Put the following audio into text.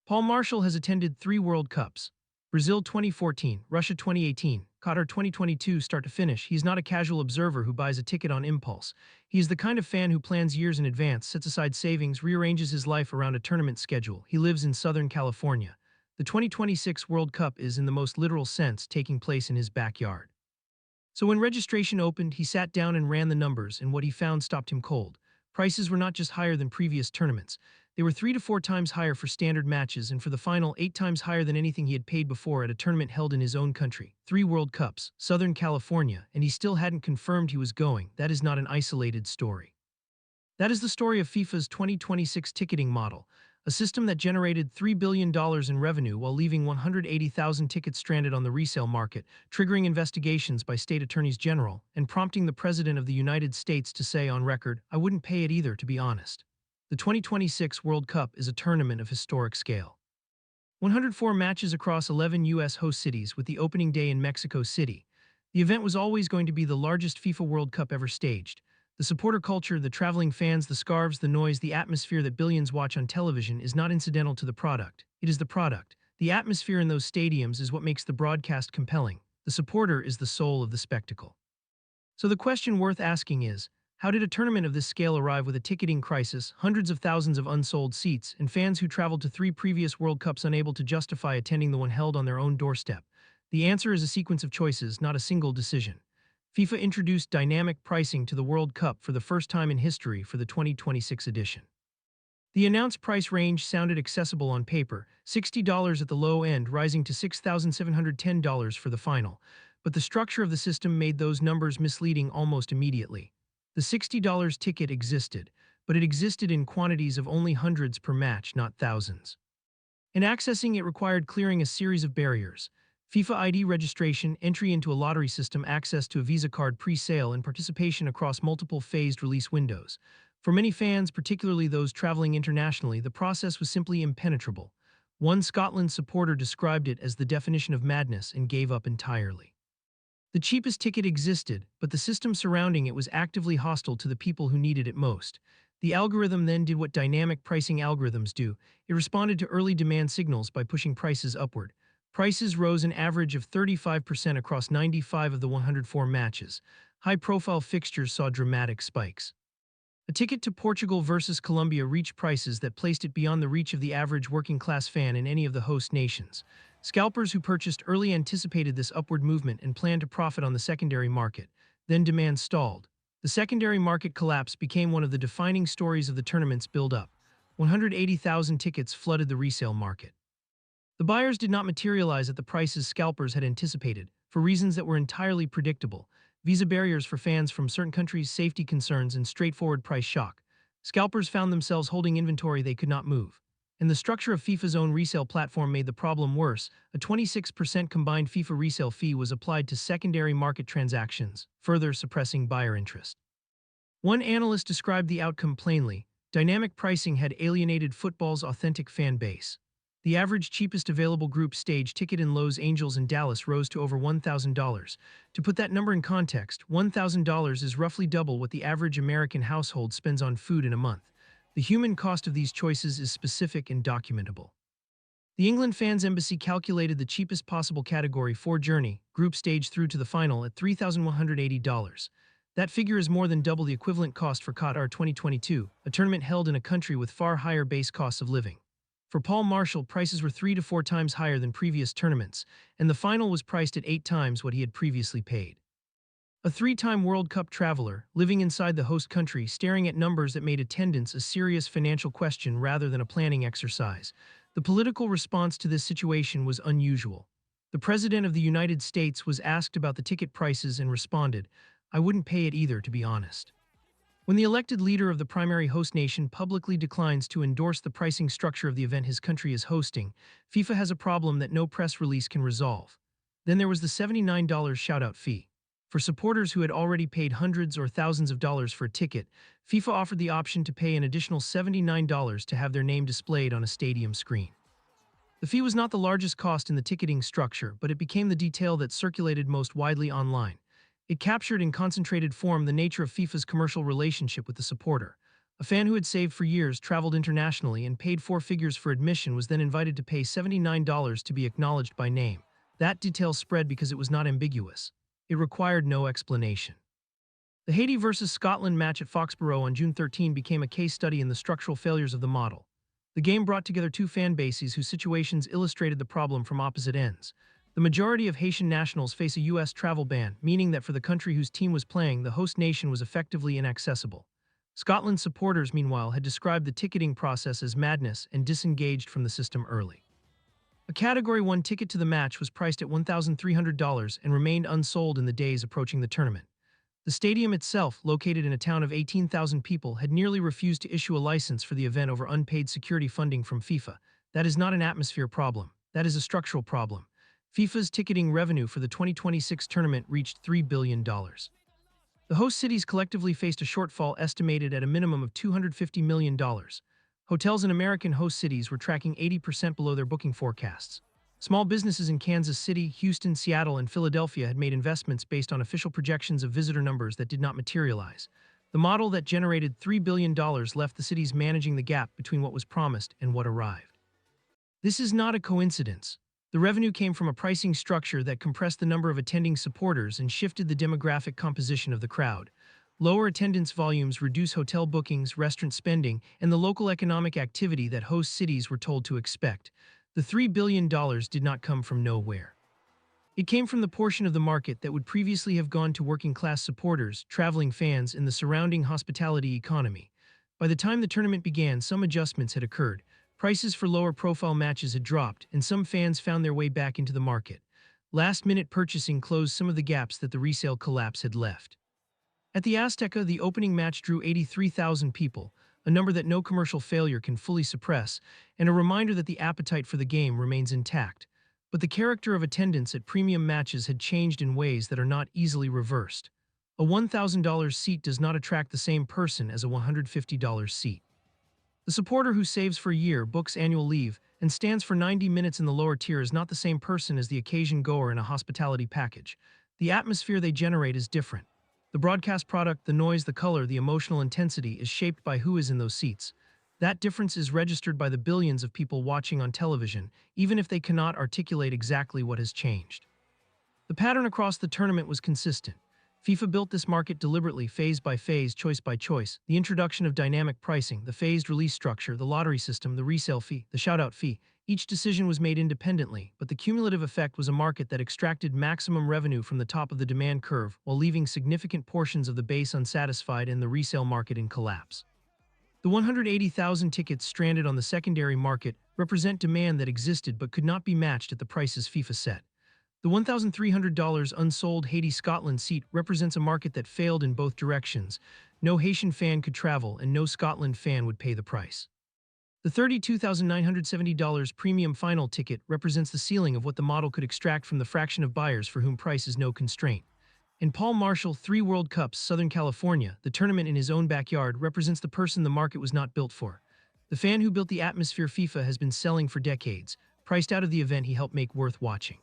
Paul Marshall has attended 3 World Cups: Brazil 2014, Russia 2018, Qatar 2022 start to finish. He's not a casual observer who buys a ticket on impulse. He is the kind of fan who plans years in advance, sets aside savings, rearranges his life around a tournament schedule. He lives in Southern California. The 2026 World Cup is, in the most literal sense, taking place in his backyard. So when registration opened, he sat down and ran the numbers, and what he found stopped him cold. Prices were not just higher than previous tournaments. They were 3 to 4 times higher for standard matches, and for the final, 8 times higher than anything he had paid before at a tournament held in his own country. 3 World Cups, Southern California, and he still hadn't confirmed he was going. That is not an isolated story. That is the story of FIFA's 2026 ticketing model, a system that generated $3 billion in revenue while leaving 180,000 tickets stranded on the resale market, triggering investigations by state attorneys general, and prompting the President of the United States to say on record, "I wouldn't pay it either, to be honest." The 2026 World Cup is a tournament of historic scale. 104 matches across 11 U.S. host cities, with the opening day in Mexico City. The event was always going to be the largest FIFA World Cup ever staged. The supporter culture, the traveling fans, the scarves, the noise, the atmosphere that billions watch on television is not incidental to the product. It is the product. The atmosphere in those stadiums is what makes the broadcast compelling. The supporter is the soul of the spectacle. So the question worth asking is, how did a tournament of this scale arrive with a ticketing crisis, hundreds of thousands of unsold seats, and fans who traveled to 3 previous World Cups unable to justify attending the one held on their own doorstep? The answer is a sequence of choices, not a single decision. FIFA introduced dynamic pricing to the World Cup for the first time in history for the 2026 edition. The announced price range sounded accessible on paper, $60 at the low end, rising to $6,710 for the final, but the structure of the system made those numbers misleading almost immediately. The $60 ticket existed, but it existed in quantities of only hundreds per match, not thousands. In accessing it required clearing a series of barriers: FIFA ID registration, entry into a lottery system, access to a Visa card pre-sale, and participation across multiple phased release windows. For many fans, particularly those traveling internationally, the process was simply impenetrable. One Scotland supporter described it as the definition of madness and gave up entirely. The cheapest ticket existed, but the system surrounding it was actively hostile to the people who needed it most. The algorithm then did what dynamic pricing algorithms do. It responded to early demand signals by pushing prices upward. Prices rose an average of 35% across 95 of the 104 matches. High-profile fixtures saw dramatic spikes. A ticket to Portugal versus Colombia reached prices that placed it beyond the reach of the average working-class fan in any of the host nations. Scalpers who purchased early anticipated this upward movement and planned to profit on the secondary market. Then demand stalled. The secondary market collapse became one of the defining stories of the tournament's build-up. 180,000 tickets flooded the resale market. The buyers did not materialize at the prices scalpers had anticipated, for reasons that were entirely predictable: visa barriers for fans from certain countries, safety concerns, and straightforward price shock. Scalpers found themselves holding inventory they could not move. And the structure of FIFA's own resale platform made the problem worse. A 26% combined FIFA resale fee was applied to secondary market transactions, further suppressing buyer interest. One analyst described the outcome plainly: dynamic pricing had alienated football's authentic fan base. The average cheapest available group stage ticket in Los Angeles and Dallas rose to over $1,000. To put that number in context, $1,000 is roughly double what the average American household spends on food in a month. The human cost of these choices is specific and documentable. The England Fans Embassy calculated the cheapest possible Category 4 journey, group stage through to the final, at $3,180. That figure is more than double the equivalent cost for Qatar 2022, a tournament held in a country with far higher base costs of living. For Paul Marshall, prices were 3 to 4 times higher than previous tournaments, and the final was priced at 8 times what he had previously paid. A 3-time World Cup traveler, living inside the host country, staring at numbers that made attendance a serious financial question rather than a planning exercise. The political response to this situation was unusual. The President of the United States was asked about the ticket prices and responded, "I wouldn't pay it either, to be honest." When the elected leader of the primary host nation publicly declines to endorse the pricing structure of the event his country is hosting, FIFA has a problem that no press release can resolve. Then there was the $79 shoutout fee. For supporters who had already paid hundreds or thousands of dollars for a ticket, FIFA offered the option to pay an additional $79 to have their name displayed on a stadium screen. The fee was not the largest cost in the ticketing structure, but it became the detail that circulated most widely online. It captured in concentrated form the nature of FIFA's commercial relationship with the supporter. A fan who had saved for years, traveled internationally, and paid four figures for admission was then invited to pay $79 to be acknowledged by name. That detail spread because it was not ambiguous. It required no explanation. The Haiti versus Scotland match at Foxborough on June 13 became a case study in the structural failures of the model. The game brought together two fan bases whose situations illustrated the problem from opposite ends. The majority of Haitian nationals face a U.S. travel ban, meaning that for the country whose team was playing, the host nation was effectively inaccessible. Scotland's supporters, meanwhile, had described the ticketing process as madness and disengaged from the system early. A Category 1 ticket to the match was priced at $1,300 and remained unsold in the days approaching the tournament. The stadium itself, located in a town of 18,000 people, had nearly refused to issue a license for the event over unpaid security funding from FIFA. That is not an atmosphere problem. That is a structural problem. FIFA's ticketing revenue for the 2026 tournament reached $3 billion. The host cities collectively faced a shortfall estimated at a minimum of $250 million. Hotels in American host cities were tracking 80% below their booking forecasts. Small businesses in Kansas City, Houston, Seattle, and Philadelphia had made investments based on official projections of visitor numbers that did not materialize. The model that generated $3 billion left the cities managing the gap between what was promised and what arrived. This is not a coincidence. The revenue came from a pricing structure that compressed the number of attending supporters and shifted the demographic composition of the crowd. Lower attendance volumes reduce hotel bookings, restaurant spending, and the local economic activity that host cities were told to expect. The $3 billion did not come from nowhere. It came from the portion of the market that would previously have gone to working-class supporters, traveling fans, and the surrounding hospitality economy. By the time the tournament began, some adjustments had occurred. Prices for lower-profile matches had dropped, and some fans found their way back into the market. Last-minute purchasing closed some of the gaps that the resale collapse had left. At the Azteca, the opening match drew 83,000 people, a number that no commercial failure can fully suppress, and a reminder that the appetite for the game remains intact. But the character of attendance at premium matches had changed in ways that are not easily reversed. A $1,000 seat does not attract the same person as a $150 seat. The supporter who saves for a year, books annual leave, and stands for 90 minutes in the lower tier is not the same person as the occasion goer in a hospitality package. The atmosphere they generate is different. The broadcast product, the noise, the color, the emotional intensity is shaped by who is in those seats. That difference is registered by the billions of people watching on television, even if they cannot articulate exactly what has changed. The pattern across the tournament was consistent. FIFA built this market deliberately, phase by phase, choice by choice. The introduction of dynamic pricing, the phased release structure, the lottery system, the resale fee, the shoutout fee. Each decision was made independently, but the cumulative effect was a market that extracted maximum revenue from the top of the demand curve while leaving significant portions of the base unsatisfied and the resale market in collapse. The 180,000 tickets stranded on the secondary market represent demand that existed but could not be matched at the prices FIFA set. The $1,300 unsold Haiti-Scotland seat represents a market that failed in both directions. No Haitian fan could travel, and no Scotland fan would pay the price. The $32,970 premium final ticket represents the ceiling of what the model could extract from the fraction of buyers for whom price is no constraint. In Paul Marshall 3 World Cups, Southern California, the tournament in his own backyard represents the person the market was not built for. The fan who built the atmosphere FIFA has been selling for decades, priced out of the event he helped make worth watching.